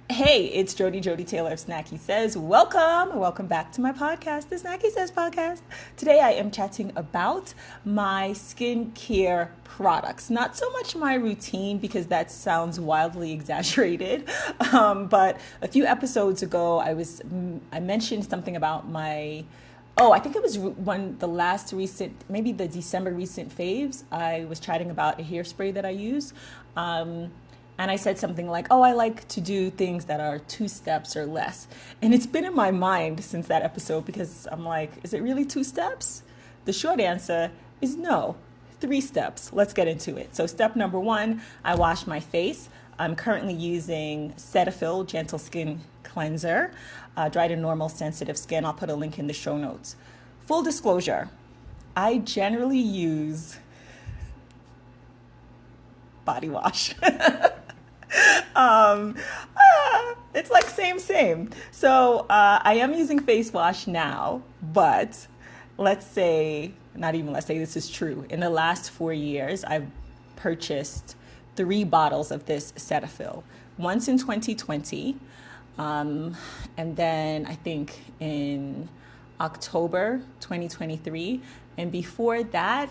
Hey, it's Joddie Taylor of SnackySays. Welcome back to my podcast, the SnackySays podcast. Today I am chatting about my skincare products. Not so much my routine because that sounds wildly exaggerated. But a few episodes ago, I mentioned something about I think it was maybe the December recent faves. I was chatting about a hairspray that I use. And I said something like, I like to do things that are 2 steps or less. And it's been in my mind since that episode because I'm like, is it really 2 steps? The short answer is no, 3 steps. Let's get into it. So step number 1, I wash my face. I'm currently using Cetaphil Gentle Skin Cleanser, dry to normal sensitive skin. I'll put a link in the show notes. Full disclosure, I generally use body wash. It's like same. So I am using face wash now, but let's say this is true. In the last 4 years, I've purchased 3 bottles of this Cetaphil. Once in 2020, and then I think in October 2023, and before that,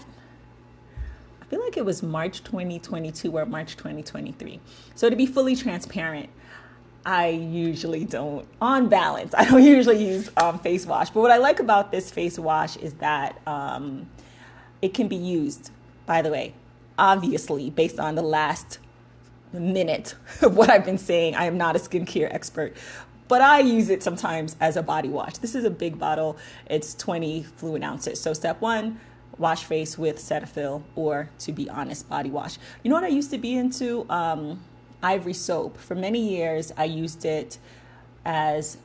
I feel like it was March 2022 or March 2023. So to be fully transparent, I usually don't, on balance, I don't usually use face wash. But what I like about this face wash is that it can be used, by the way, obviously, based on the last minute of what I've been saying. I am not a skincare expert, but I use it sometimes as a body wash. This is a big bottle. It's 20 fluid ounces. So step 1, wash face with Cetaphil, or to be honest, body wash. You know what I used to be into? Ivory soap. For many years, I used it as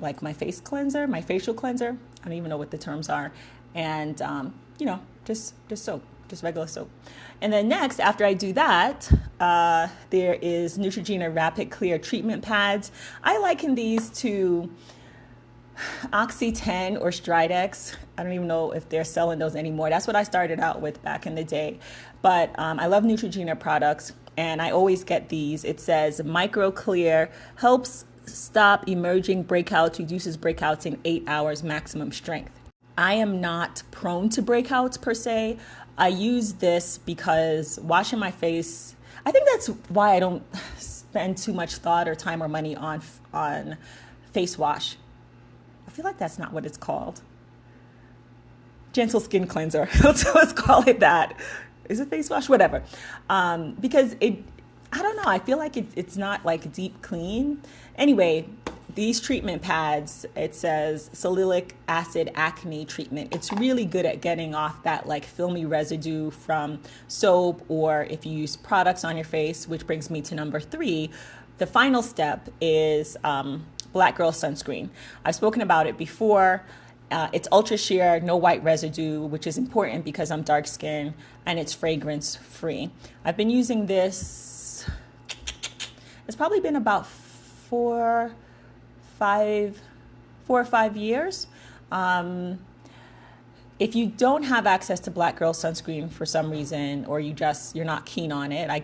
like my face cleanser, my facial cleanser. I don't even know what the terms are. And, just soap, just regular soap. And then next, after I do that, there is Neutrogena Rapid Clear Treatment Pads. I liken these to Oxy-10 or Stridex. I don't even know if they're selling those anymore. That's what I started out with back in the day. But I love Neutrogena products, and I always get these. It says Micro Clear, helps stop emerging breakouts, reduces breakouts in 8 hours maximum strength. I am not prone to breakouts per se. I use this because washing my face, I think that's why I don't spend too much thought or time or money on face wash. I feel like that's not what it's called. Gentle skin cleanser. Let's call it that. Is it face wash? Whatever. Because I don't know. I feel like it's not like deep clean. Anyway, these treatment pads, it says salicylic acid acne treatment. It's really good at getting off that like filmy residue from soap, or if you use products on your face, which brings me to number 3. The final step is Black Girl Sunscreen. I've spoken about it before. It's ultra sheer, no white residue, which is important because I'm dark skinned, and it's fragrance free. I've been using this, it's probably been about 4 or 5 years. If you don't have access to Black Girl Sunscreen for some reason, or you're not keen on it, I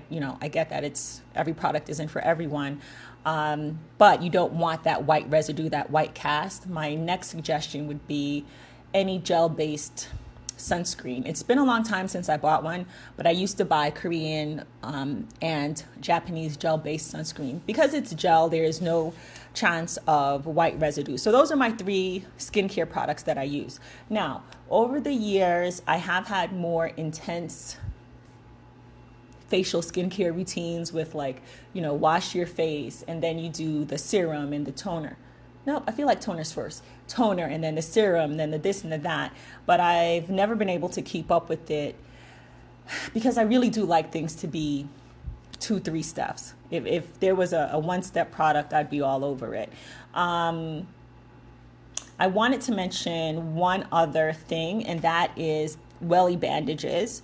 get that every product isn't for everyone. But you don't want that white residue, that white cast. My next suggestion would be any gel-based sunscreen. It's been a long time since I bought one, but I used to buy Korean and Japanese gel-based sunscreen. Because it's gel, there is no chance of white residue. So those are my 3 skincare products that I use. Now, over the years, I have had more intense facial skincare routines with wash your face and then you do the serum and the toner. Nope, I feel like toner's first. Toner and then the serum, then the this and the that. But I've never been able to keep up with it because I really do like things to be 2-3 steps. If there was a 1-step product, I'd be all over it. I wanted to mention one other thing, and that is Welly bandages.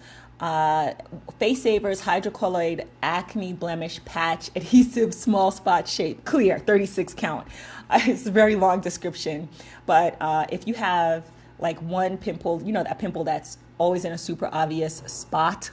Face Savers Hydrocolloid Acne Blemish Patch Adhesive Small Spot Shape Clear 36 count. It's a very long description, but if you have like one pimple, that pimple that's always in a super obvious spot,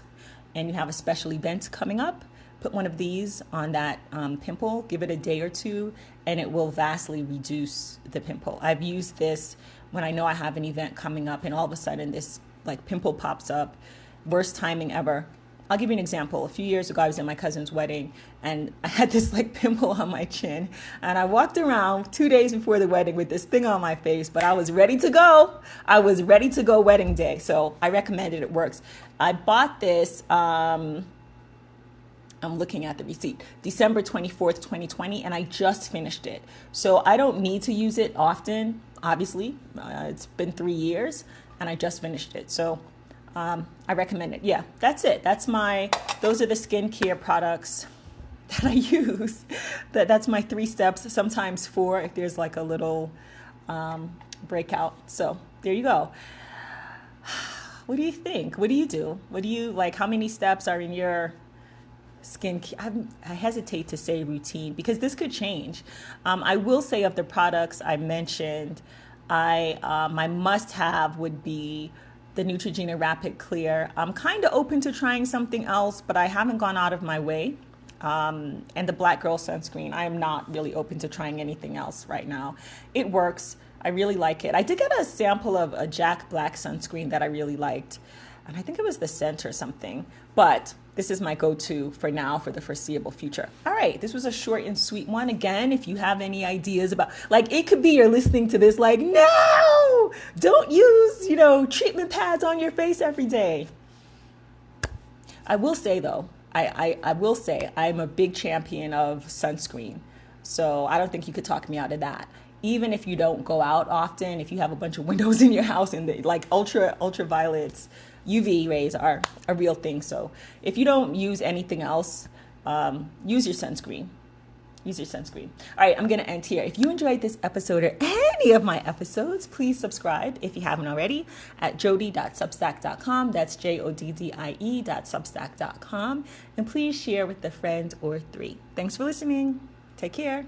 and you have a special event coming up, put one of these on that pimple, give it a day or two, and it will vastly reduce the pimple. I've used this when I know I have an event coming up and all of a sudden this like pimple pops up. Worst timing ever. I'll give you an example. A few years ago, I was at my cousin's wedding and I had this like pimple on my chin, and I walked around 2 days before the wedding with this thing on my face, but I was ready to go. I was ready to go wedding day. So I recommend it. It works. I bought this, I'm looking at the receipt, December 24th, 2020, and I just finished it. So I don't need to use it often, obviously. It's been 3 years and I just finished it. So I recommend it. Yeah, that's it. Those are the skincare products that I use. That's my 3 steps, sometimes 4 if there's like a little breakout. So there you go. What do you think? What do you do? What do you like? How many steps are in your skincare? I hesitate to say routine because this could change. I will say of the products I mentioned, my must-have would be the Neutrogena Rapid Clear. I'm kind of open to trying something else, but I haven't gone out of my way. And the Black Girl Sunscreen, I am not really open to trying anything else right now. It works. I really like it. I did get a sample of a Jack Black sunscreen that I really liked, and I think it was the scent or something, but this is my go-to for now for the foreseeable future. All right, this was a short and sweet one. Again, if you have any ideas about, like, it could be you're listening to this like, no, don't use, treatment pads on your face every day. I will say though, I will say I'm a big champion of sunscreen. So I don't think you could talk me out of that. Even if you don't go out often, if you have a bunch of windows in your house and like ultraviolets, UV rays are a real thing. So if you don't use anything else, use your sunscreen. Use your sunscreen. All right, I'm going to end here. If you enjoyed this episode or any of my episodes, please subscribe if you haven't already at joddie.substack.com. That's joddie.substack.com. And please share with a friend or 3. Thanks for listening. Take care.